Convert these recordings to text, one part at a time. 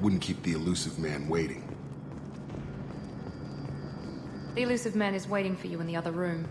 wouldn't keep the elusive man waiting. The elusive man is waiting for you in the other room.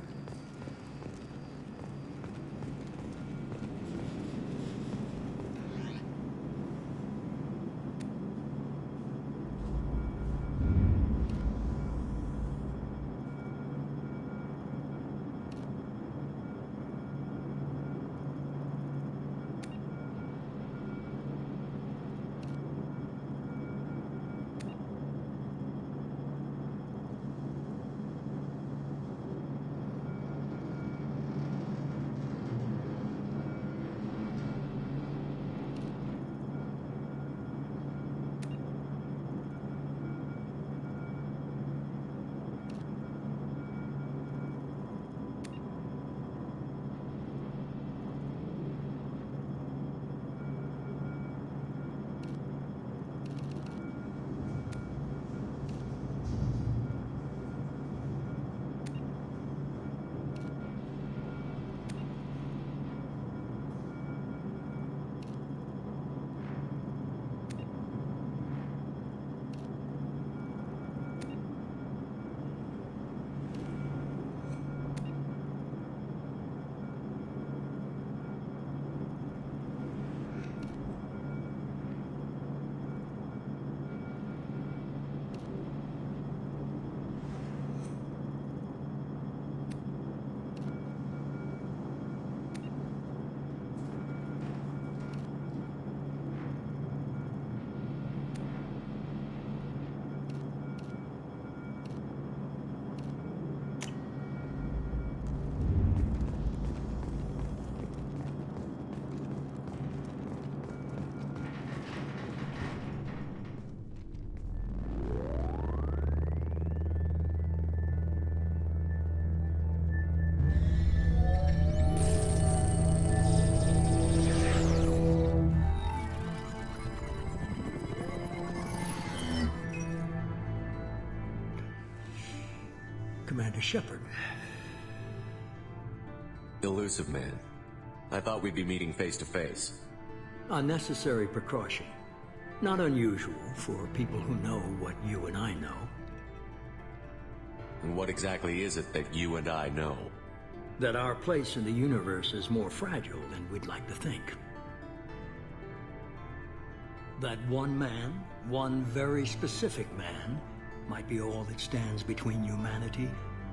Commander Shepard. Elusive man. I thought we'd be meeting face to face. Unnecessary precaution. Not unusual for people who know what you and I know. And what exactly is it that you and I know? That our place in the universe is more fragile than we'd like to think. That one man, one very specific man, might be all that stands between humanity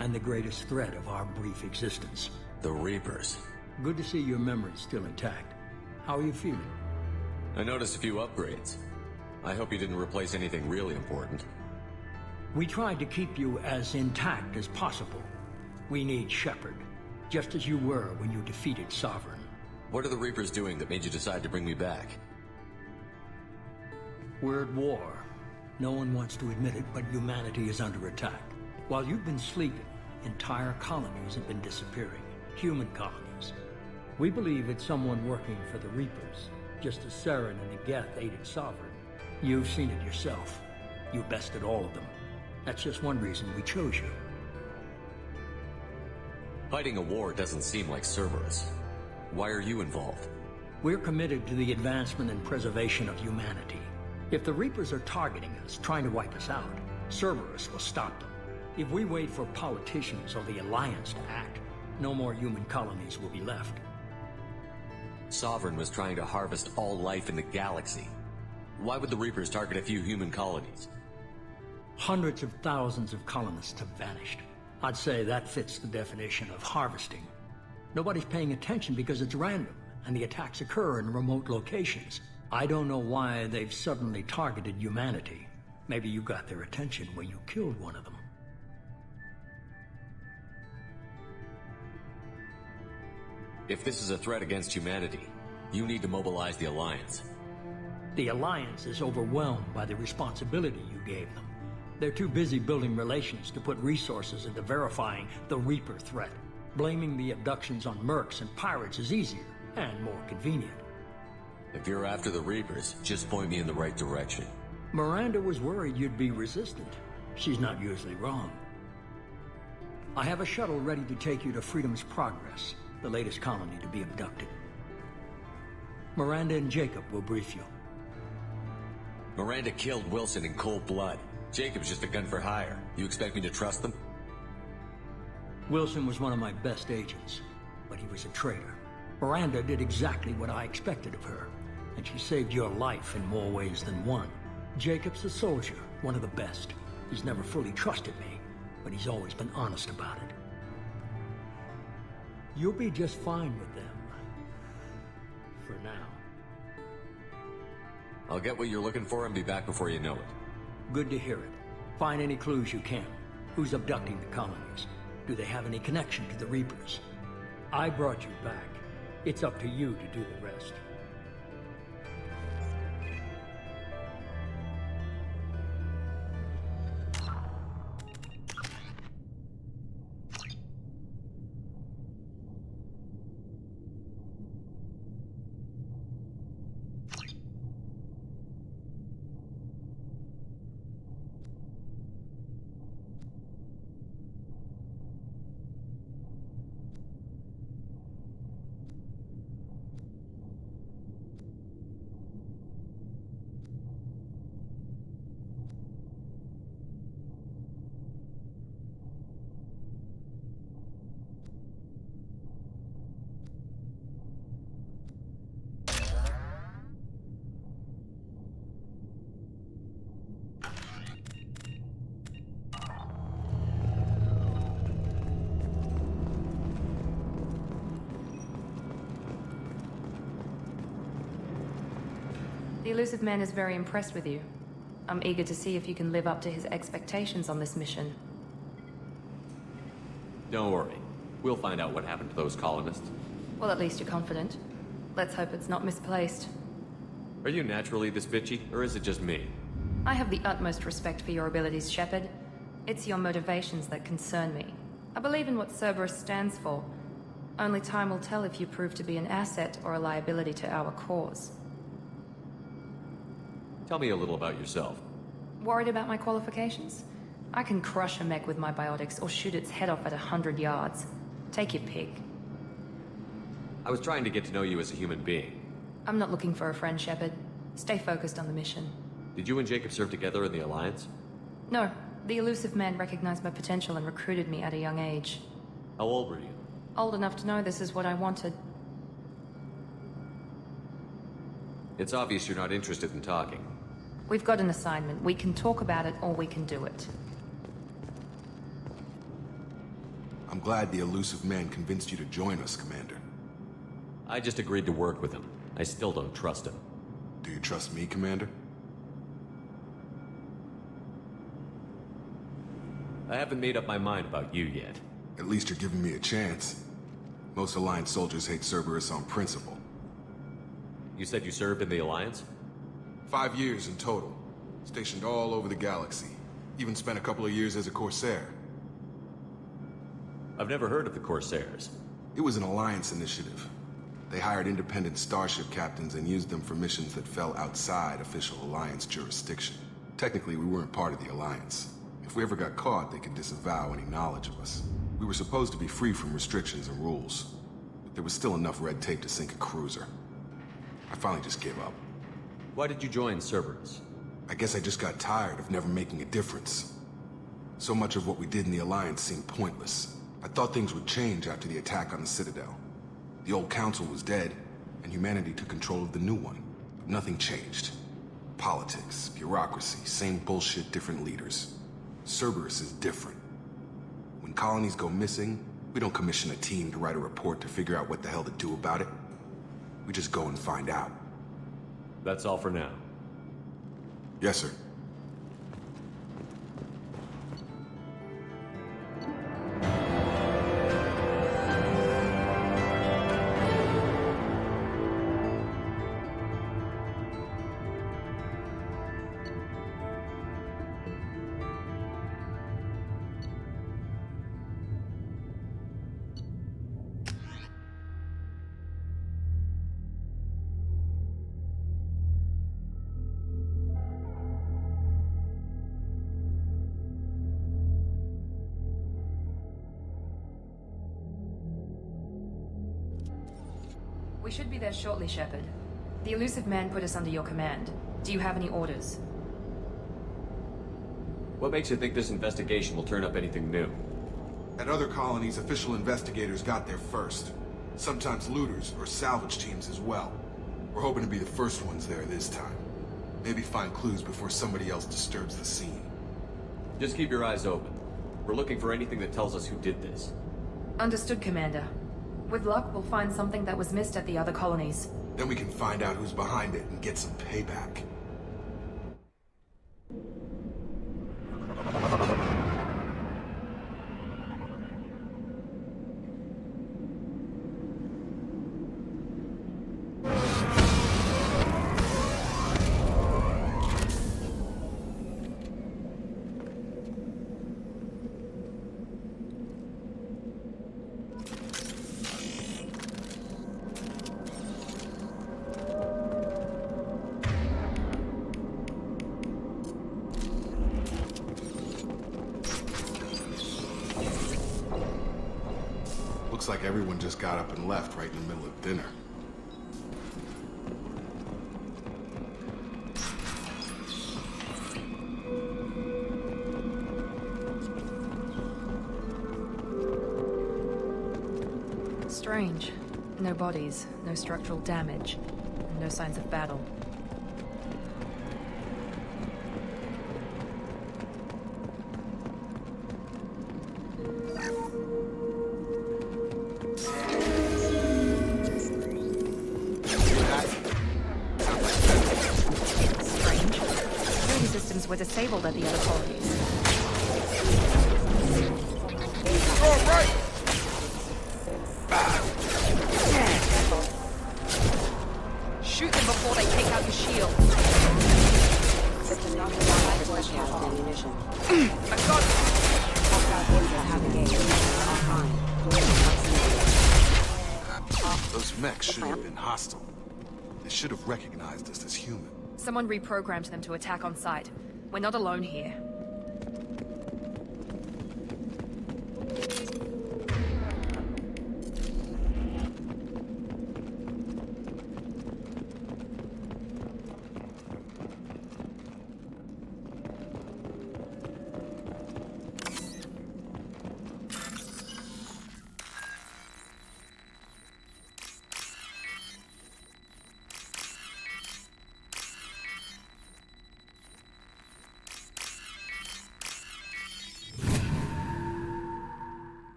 and the greatest threat of our brief existence. The Reapers. Good to see your memory's still intact. How are you feeling? I noticed a few upgrades. I hope you didn't replace anything really important. We tried to keep you as intact as possible. We need Shepard, just as you were when you defeated Sovereign. What are the Reapers doing that made you decide to bring me back? We're at war. No one wants to admit it, but humanity is under attack. While you've been sleeping, entire colonies have been disappearing. Human colonies. We believe it's someone working for the Reapers, just as Saren and the Geth aided Sovereign. You've seen it yourself. You bested all of them. That's just one reason we chose you. Fighting a war doesn't seem like Cerberus. Why are you involved? We're committed to the advancement and preservation of humanity. If the Reapers are targeting us, trying to wipe us out, Cerberus will stop them. If we wait for politicians or the Alliance to act, no more human colonies will be left. Sovereign was trying to harvest all life in the galaxy. Why would the Reapers target a few human colonies? Hundreds of thousands of colonists have vanished. I'd say that fits the definition of harvesting. Nobody's paying attention because it's random, and the attacks occur in remote locations. I don't know why they've suddenly targeted humanity. Maybe you got their attention when you killed one of them. If this is a threat against humanity, you need to mobilize the Alliance. The Alliance is overwhelmed by the responsibility you gave them. They're too busy building relations to put resources into verifying the Reaper threat. Blaming the abductions on mercs and pirates is easier and more convenient. If you're after the Reapers, just point me in the right direction. Miranda was worried you'd be resistant. She's not usually wrong. I have a shuttle ready to take you to Freedom's Progress, the latest colony to be abducted. Miranda and Jacob will brief you. Miranda killed Wilson in cold blood. Jacob's just a gun for hire. You expect me to trust them? Wilson was one of my best agents, but he was a traitor. Miranda did exactly what I expected of her, and she saved your life in more ways than one. Jacob's a soldier, one of the best. He's never fully trusted me, but he's always been honest about it. You'll be just fine with them. For now. I'll get what you're looking for and be back before you know it. Good to hear it. Find any clues you can. Who's abducting the colonies? Do they have any connection to the Reapers? I brought you back. It's up to you to do the rest. The elusive man is very impressed with you. I'm eager to see if you can live up to his expectations on this mission. Don't worry. We'll find out what happened to those colonists. Well, at least you're confident. Let's hope it's not misplaced. Are you naturally this bitchy, or is it just me? I have the utmost respect for your abilities, Shepard. It's your motivations that concern me. I believe in what Cerberus stands for. Only time will tell if you prove to be an asset or a liability to our cause. Tell me a little about yourself. Worried about my qualifications? I can crush a mech with my biotics or shoot its head off at 100 yards. Take your pick. I was trying to get to know you as a human being. I'm not looking for a friend, Shepard. Stay focused on the mission. Did you and Jacob serve together in the Alliance? No, the elusive man recognized my potential and recruited me at a young age. How old were you? Old enough to know this is what I wanted. It's obvious you're not interested in talking. We've got an assignment. We can talk about it or we can do it. I'm glad the elusive man convinced you to join us, Commander. I just agreed to work with him. I still don't trust him. Do you trust me, Commander? I haven't made up my mind about you yet. At least you're giving me a chance. Most Alliance soldiers hate Cerberus on principle. You said you served in the Alliance? 5 years in total. Stationed all over the galaxy. Even spent a couple of years as a Corsair. I've never heard of the Corsairs. It was an Alliance initiative. They hired independent starship captains and used them for missions that fell outside official Alliance jurisdiction. Technically, we weren't part of the Alliance. If we ever got caught, they could disavow any knowledge of us. We were supposed to be free from restrictions and rules, but there was still enough red tape to sink a cruiser. I finally just gave up. Why did you join Cerberus? I guess I just got tired of never making a difference. So much of what we did in the Alliance seemed pointless. I thought things would change after the attack on the Citadel. The old council was dead, and humanity took control of the new one. But nothing changed. Politics, bureaucracy, same bullshit, different leaders. Cerberus is different. When colonies go missing, we don't commission a team to write a report to figure out what the hell to do about it. We just go and find out. That's all for now. Yes, sir. We should be there shortly, Shepard. The elusive man put us under your command. Do you have any orders? What makes you think this investigation will turn up anything new? At other colonies, official investigators got there first. Sometimes looters or salvage teams as well. We're hoping to be the first ones there this time. Maybe find clues before somebody else disturbs the scene. Just keep your eyes open. We're looking for anything that tells us who did this. Understood, Commander. With luck, we'll find something that was missed at the other colonies. Then we can find out who's behind it and get some payback. Looks like everyone just got up and left right in the middle of dinner. Strange. No bodies, no structural damage, and no signs of battle. Were disabled at the other colonies. All right. Shoot them before they take out the shield. System not ammunition. I got it. Those mechs shouldn't have been hostile. They should have recognized us as human. Someone reprogrammed them to attack on sight. We're not alone here.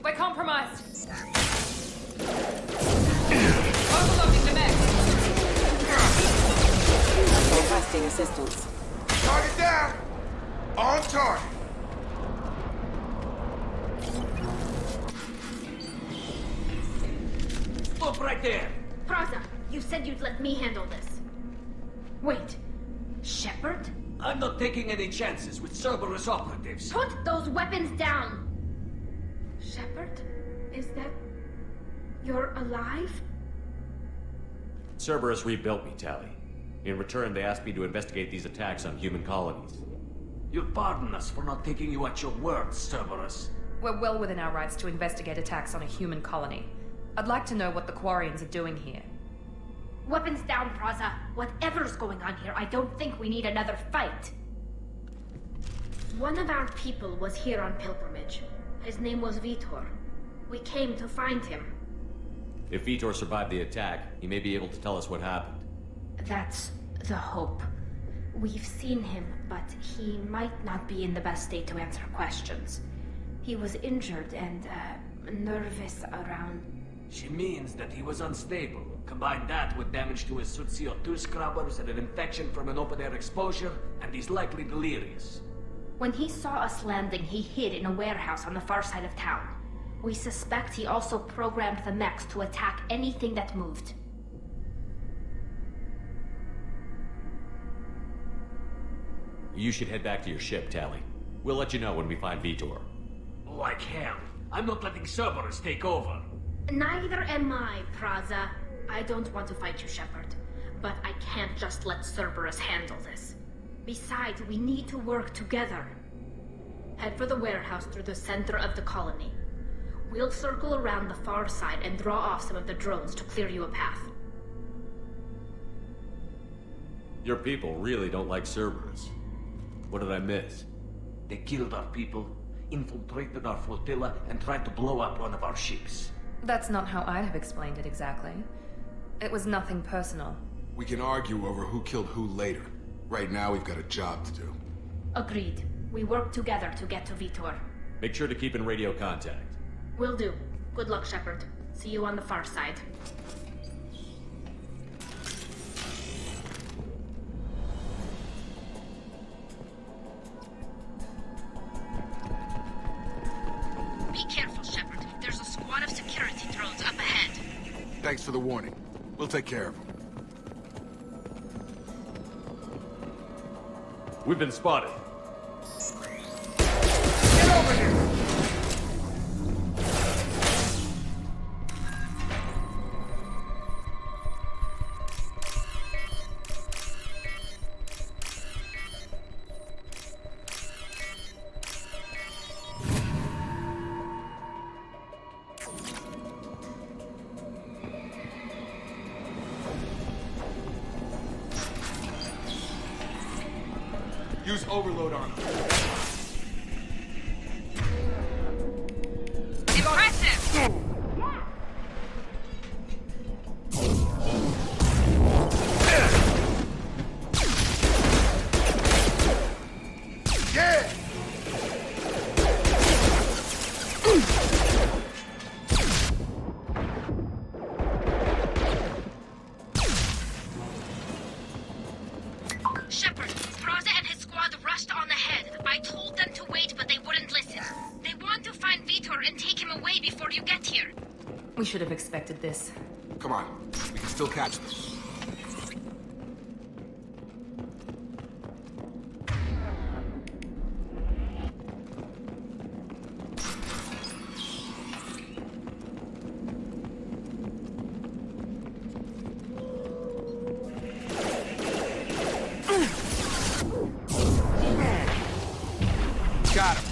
We're compromised. Overloading the mech. Requesting assistance. Target down! On target! Stop right there! Praza, you said you'd let me handle this. Wait, Shepard? I'm not taking any chances with Cerberus operatives. Put those weapons down! Shepard? Is that... you're alive? Cerberus rebuilt me, Tally. In return, they asked me to investigate these attacks on human colonies. You'll pardon us for not taking you at your word, Cerberus. We're well within our rights to investigate attacks on a human colony. I'd like to know what the Quarians are doing here. Weapons down, Praza. Whatever's going on here, I don't think we need another fight. One of our people was here on pilgrimage. His name was Vitor. We came to find him. If Vitor survived the attack, he may be able to tell us what happened. That's the hope. We've seen him, but he might not be in the best state to answer questions. He was injured and, nervous around... She means that he was unstable. Combine that with damage to his suit CO2 scrubbers and an infection from an open-air exposure, and he's likely delirious. When he saw us landing, he hid in a warehouse on the far side of town. We suspect he also programmed the mechs to attack anything that moved. You should head back to your ship, Tally. We'll let you know when we find Vitor. Like hell. I'm not letting Cerberus take over. Neither am I, Praza. I don't want to fight you, Shepard. But I can't just let Cerberus handle this. Besides, we need to work together. Head for the warehouse through the center of the colony. We'll circle around the far side and draw off some of the drones to clear you a path. Your people really don't like Cerberus. What did I miss? They killed our people, infiltrated our flotilla, and tried to blow up one of our ships. That's not how I'd have explained it exactly. It was nothing personal. We can argue over who killed who later. Right now, we've got a job to do. Agreed. We work together to get to Vitor. Make sure to keep in radio contact. Will do. Good luck, Shepard. See you on the far side. Be careful, Shepard. There's a squad of security drones up ahead. Thanks for the warning. We'll take care of them. We've been spotted. Get over here! Use overload on them. Impressive! Yeah! Shepard, Braza and his squad rushed on ahead. I told them to wait, but they wouldn't listen. They want to find Vitor and take him away before you get here. We should have expected this. Come on. We can still catch them. Got him.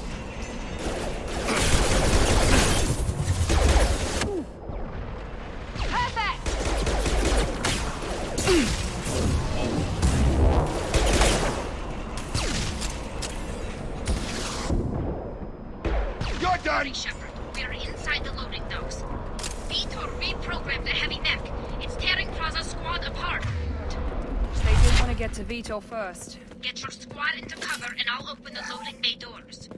You're done! Shepard, we're inside the loading docks. Vitor reprogrammed the heavy mech. It's tearing Braza's squad apart. They did want to get to Vitor first. Get your squad into cover and I'll open the loading bay doors.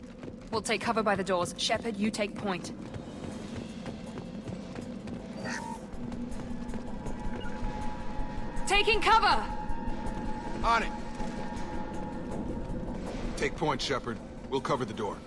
We'll take cover by the doors. Shepard, you take point. Taking cover! On it. Take point, Shepard. We'll cover the door.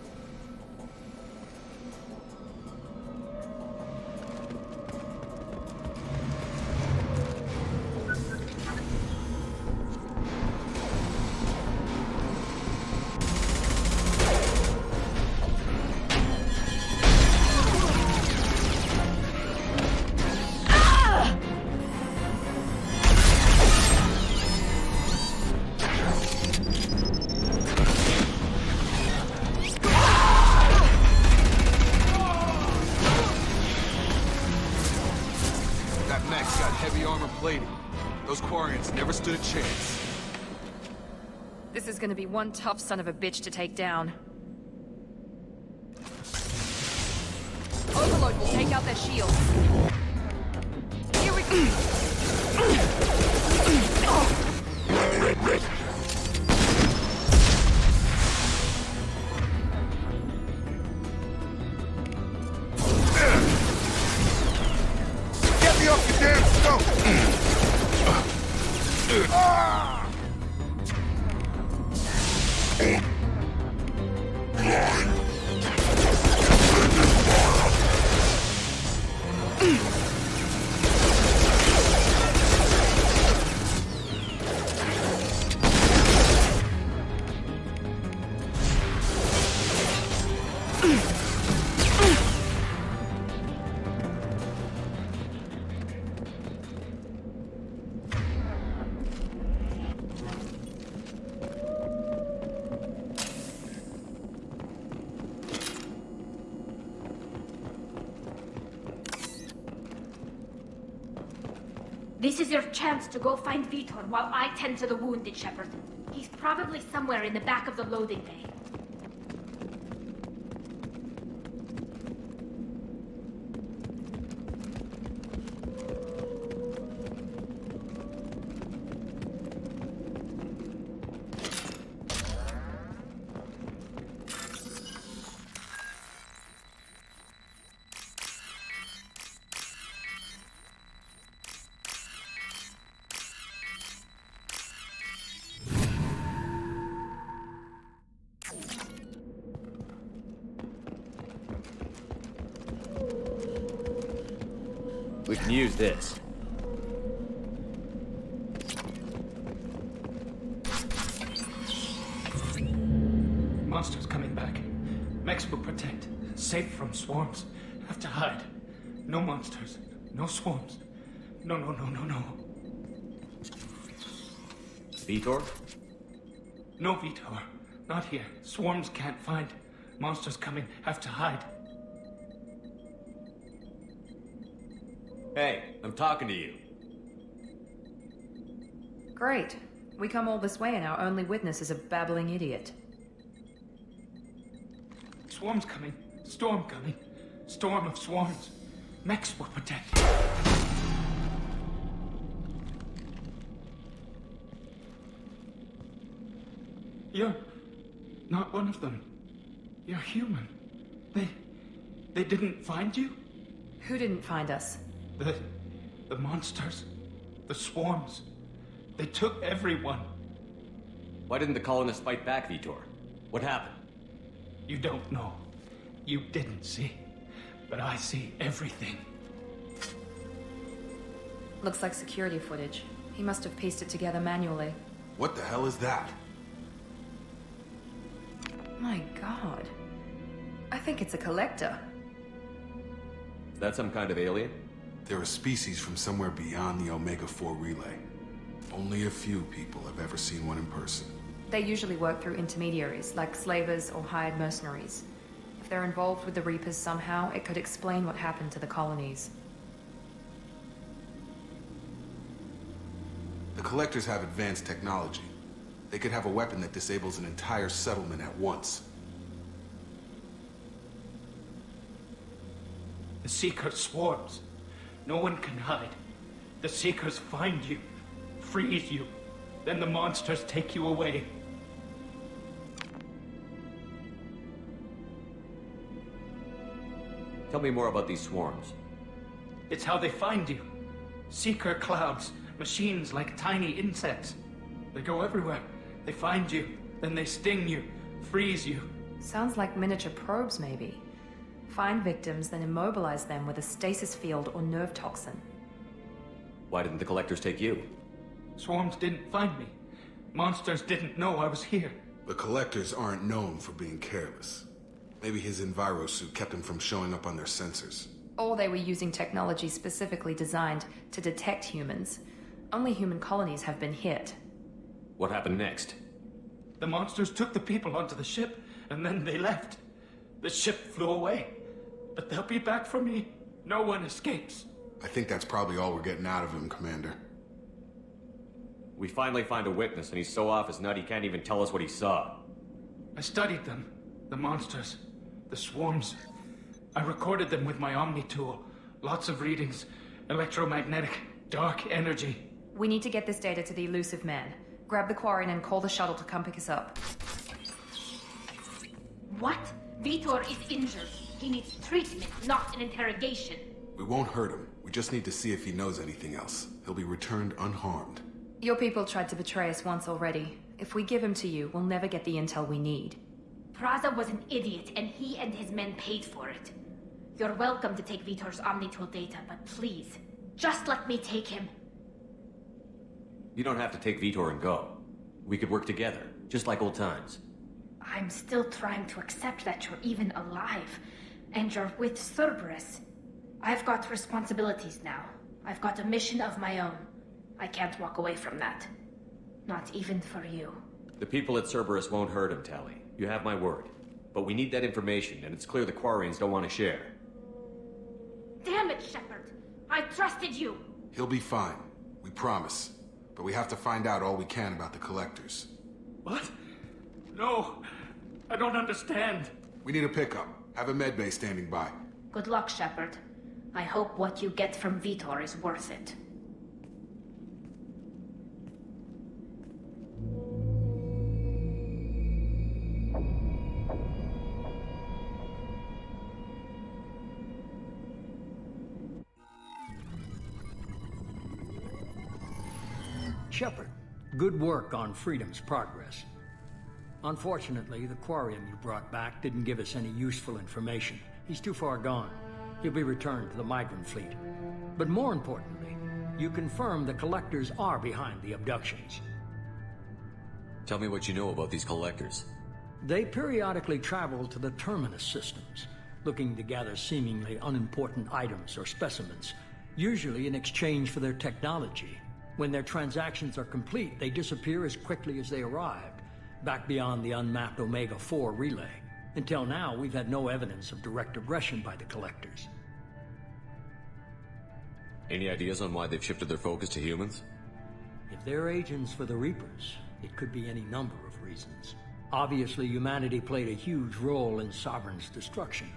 That mech's got heavy armor plating. Those Quarians never stood a chance. This is gonna be one tough son of a bitch to take down. Overload will take out their shields. Here we go. Get me off your damn stone! This is your chance to go find Vitor while I tend to the wounded, Shepard. He's probably somewhere in the back of the loading bay. We can use this. Monsters coming back. Mechs will protect. Safe from swarms. Have to hide. No monsters. No swarms. No. Vitor? No Vitor. Not here. Swarms can't find. Monsters coming. Have to hide. Hey, I'm talking to you. Great. We come all this way and our only witness is a babbling idiot. Swarms coming. Storm coming. Storm of swarms. Mechs will protect. You're not one of them. You're human. They didn't find you? Who didn't find us? The monsters. The swarms. They took everyone. Why didn't the colonists fight back, Vitor? What happened? You don't know. You didn't see. But I see everything. Looks like security footage. He must have pieced it together manually. What the hell is that? My god. I think it's a collector. Is that some kind of alien? They're a species from somewhere beyond the Omega-4 relay. Only a few people have ever seen one in person. They usually work through intermediaries, like slavers or hired mercenaries. If they're involved with the Reapers somehow, it could explain what happened to the colonies. The Collectors have advanced technology. They could have a weapon that disables an entire settlement at once. The Seeker swarms. No one can hide. The Seekers find you, freeze you, then the monsters take you away. Tell me more about these swarms. It's how they find you. Seeker clouds, machines like tiny insects. They go everywhere. They find you, then they sting you, freeze you. Sounds like miniature probes, maybe. Find victims, then immobilize them with a stasis field or nerve toxin. Why didn't the collectors take you? Swarms didn't find me. Monsters didn't know I was here. The Collectors aren't known for being careless. Maybe his envirosuit kept him from showing up on their sensors. Or they were using technology specifically designed to detect humans. Only human colonies have been hit. What happened next? The monsters took the people onto the ship, and then they left. The ship flew away. But they'll be back for me. No one escapes. I think that's probably all we're getting out of him, Commander. We finally find a witness, and he's so off his nut he can't even tell us what he saw. I studied them. The monsters. The swarms. I recorded them with my Omni tool. Lots of readings. Electromagnetic. Dark energy. We need to get this data to the elusive man. Grab the quarry and call the shuttle to come pick us up. What? Vitor is injured. He needs treatment, not an interrogation. We won't hurt him. We just need to see if he knows anything else. He'll be returned unharmed. Your people tried to betray us once already. If we give him to you, we'll never get the intel we need. Praza was an idiot, and he and his men paid for it. You're welcome to take Vitor's Omnitool data, but please, just let me take him. You don't have to take Vitor and go. We could work together, just like old times. I'm still trying to accept that you're even alive, and you're with Cerberus. I've got responsibilities now. I've got a mission of my own. I can't walk away from that. Not even for you. The people at Cerberus won't hurt him, Tally. You have my word. But we need that information, and it's clear the Quarians don't want to share. Damn it, Shepard! I trusted you! He'll be fine. promise. But we have to find out all we can about the collectors. What? No, I don't understand. We need a pickup. Have a medbay standing by. Good luck, Shepard. I hope what you get from Vitor is worth it. Shepard, good work on Freedom's progress. Unfortunately, the Quarium you brought back didn't give us any useful information. He's too far gone. He'll be returned to the migrant fleet. But more importantly, you confirm the collectors are behind the abductions. Tell me what you know about these collectors. They periodically travel to the Terminus systems, looking to gather seemingly unimportant items or specimens, usually in exchange for their technology. When their transactions are complete, they disappear as quickly as they arrived, back beyond the unmapped Omega-4 relay. Until now, we've had no evidence of direct aggression by the collectors. Any ideas on why they've shifted their focus to humans? If they're agents for the Reapers, it could be any number of reasons. Obviously, humanity played a huge role in Sovereign's destruction.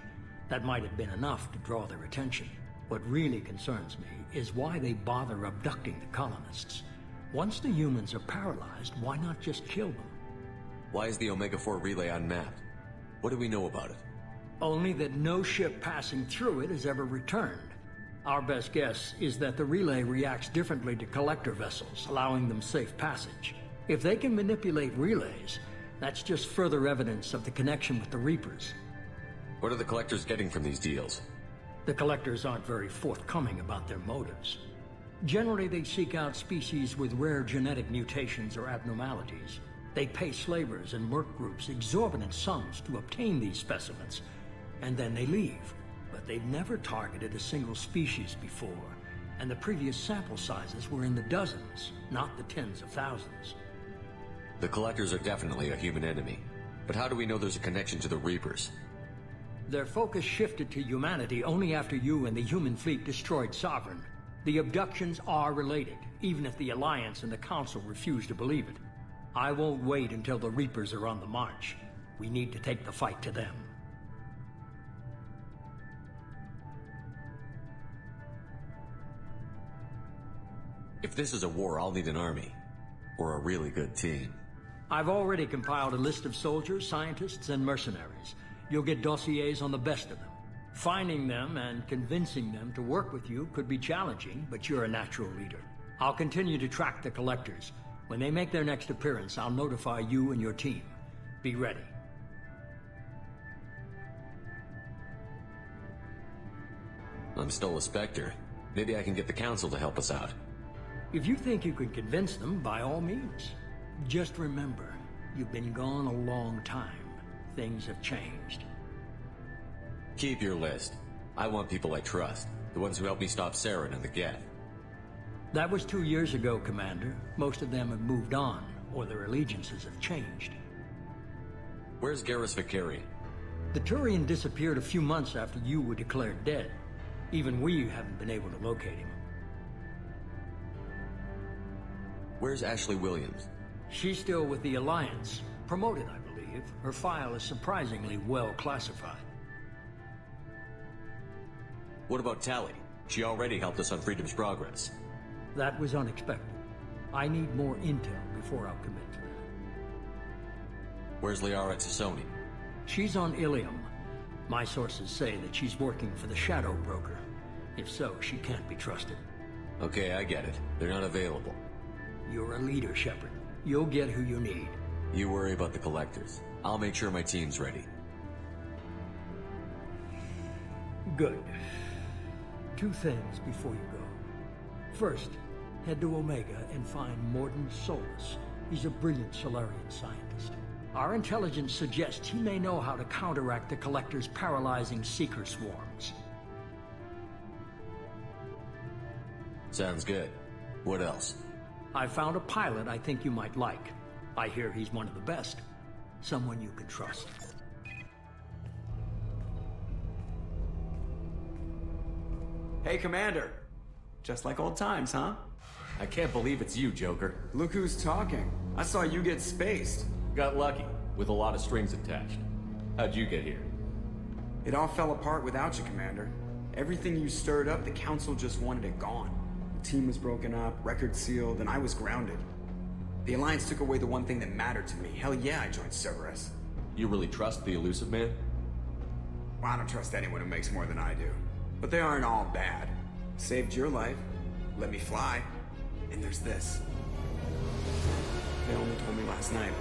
That might have been enough to draw their attention. What really concerns me is why they bother abducting the colonists. Once the humans are paralyzed, why not just kill them? Why is the Omega-4 relay unmapped? What do we know about it? Only that no ship passing through it has ever returned. Our best guess is that the relay reacts differently to collector vessels, allowing them safe passage. If they can manipulate relays, that's just further evidence of the connection with the Reapers. What are the collectors getting from these deals? The collectors aren't very forthcoming about their motives. Generally, they seek out species with rare genetic mutations or abnormalities. They pay slavers and merc groups exorbitant sums to obtain these specimens, and then they leave. But they've never targeted a single species before, and the previous sample sizes were in the dozens, not the tens of thousands. The collectors are definitely a human enemy, but how do we know there's a connection to the Reapers? Their focus shifted to humanity only after you and the human fleet destroyed Sovereign. The abductions are related, even if the Alliance and the Council refuse to believe it. I won't wait until the Reapers are on the march. We need to take the fight to them. If this is a war, I'll need an army. Or a really good team. I've already compiled a list of soldiers, scientists, and mercenaries. You'll get dossiers on the best of them. Finding them and convincing them to work with you could be challenging, but you're a natural leader. I'll continue to track the collectors. When they make their next appearance, I'll notify you and your team. Be ready. I'm still a Spectre. Maybe I can get the Council to help us out. If you think you can convince them, by all means. Just remember, you've been gone a long time. Things have changed. Keep your list. I want people I trust. The ones who helped me stop Saren and the Geth. That was 2 years ago, Commander. Most of them have moved on, or their allegiances have changed. Where's Garrus Vicarian? The Turian disappeared a few months after you were declared dead. Even we haven't been able to locate him. Where's Ashley Williams? She's still with the Alliance. Promoted, I believe. Her file is surprisingly well classified. What about Tally? She already helped us on Freedom's progress. That was unexpected. I need more intel before I'll commit to that. Where's Liara Tassoni? She's on Ilium. My sources say that she's working for the Shadow Broker. If so, she can't be trusted. Okay, I get it. They're not available. You're a leader, Shepard. You'll get who you need. You worry about the collectors. I'll make sure my team's ready. Good. 2 things before you go. First, head to Omega and find Mordin Solus. He's a brilliant Solarian scientist. Our intelligence suggests he may know how to counteract the Collector's paralyzing Seeker swarms. Sounds good. What else? I found a pilot I think you might like. I hear he's one of the best. Someone you can trust. Hey, Commander. Just like old times, huh? I can't believe it's you, Joker. Look who's talking. I saw you get spaced. Got lucky, with a lot of strings attached. How'd you get here? It all fell apart without you, Commander. Everything you stirred up, the Council just wanted it gone. The team was broken up, record sealed, and I was grounded. The Alliance took away the one thing that mattered to me. Hell yeah, I joined Cerberus. You really trust the elusive man? Well, I don't trust anyone who makes more than I do. But they aren't all bad. Saved your life, let me fly, and there's this. They only told me last night.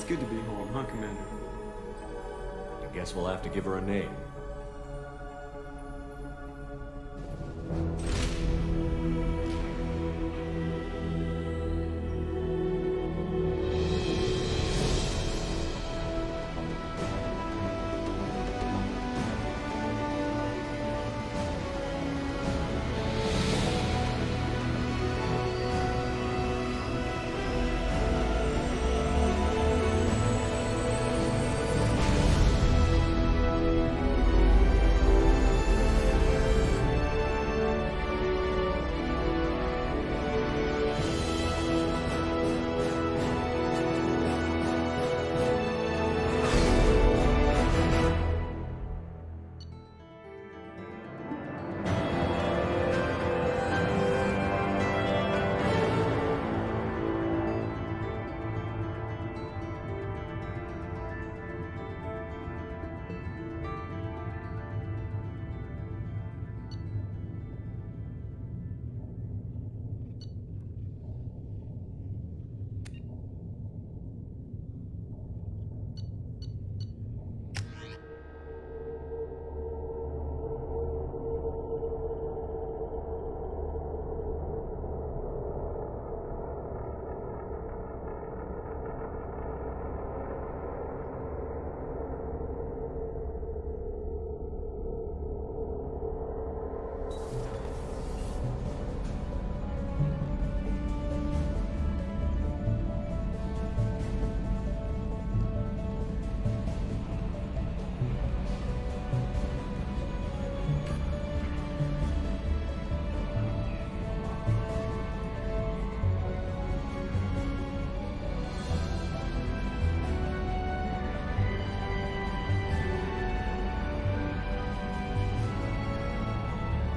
Good to be home, huh, Commander? I guess we'll have to give her a name.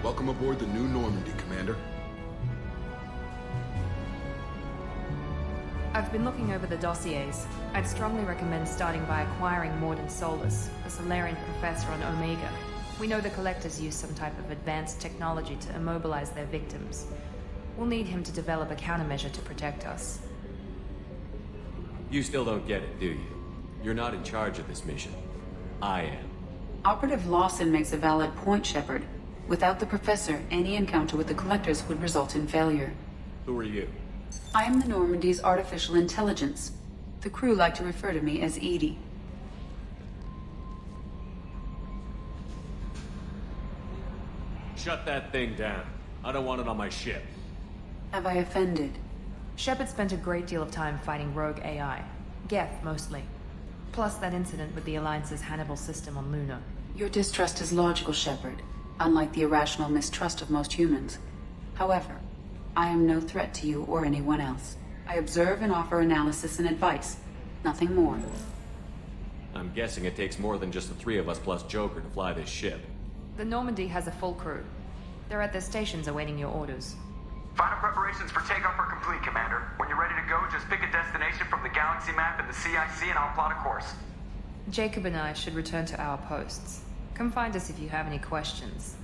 Welcome aboard the New Normandy, Commander. I've been looking over the dossiers. I'd strongly recommend starting by acquiring Morden Solus, a Solarian professor on Omega. We know the Collectors use some type of advanced technology to immobilize their victims. We'll need him to develop a countermeasure to protect us. You still don't get it, do you? You're not in charge of this mission. I am. Operative Lawson makes a valid point, Shepard. Without the Professor, any encounter with the Collectors would result in failure. Who are you? I am the Normandy's artificial intelligence. The crew like to refer to me as Edie. Shut that thing down. I don't want it on my ship. Have I offended? Shepard spent a great deal of time fighting rogue AI. Geth, mostly. Plus that incident with the Alliance's Hannibal system on Luna. Your distrust is logical, Shepard, unlike the irrational mistrust of most humans. However, I am no threat to you or anyone else. I observe and offer analysis and advice. Nothing more. I'm guessing it takes more than just the three of us plus Joker to fly this ship. The Normandy has a full crew. They're at their stations awaiting your orders. Final preparations for takeoff are complete, Commander. When you're ready to go, just pick a destination from the galaxy map and the CIC and I'll plot a course. Jacob and I should return to our posts. Come find us if you have any questions.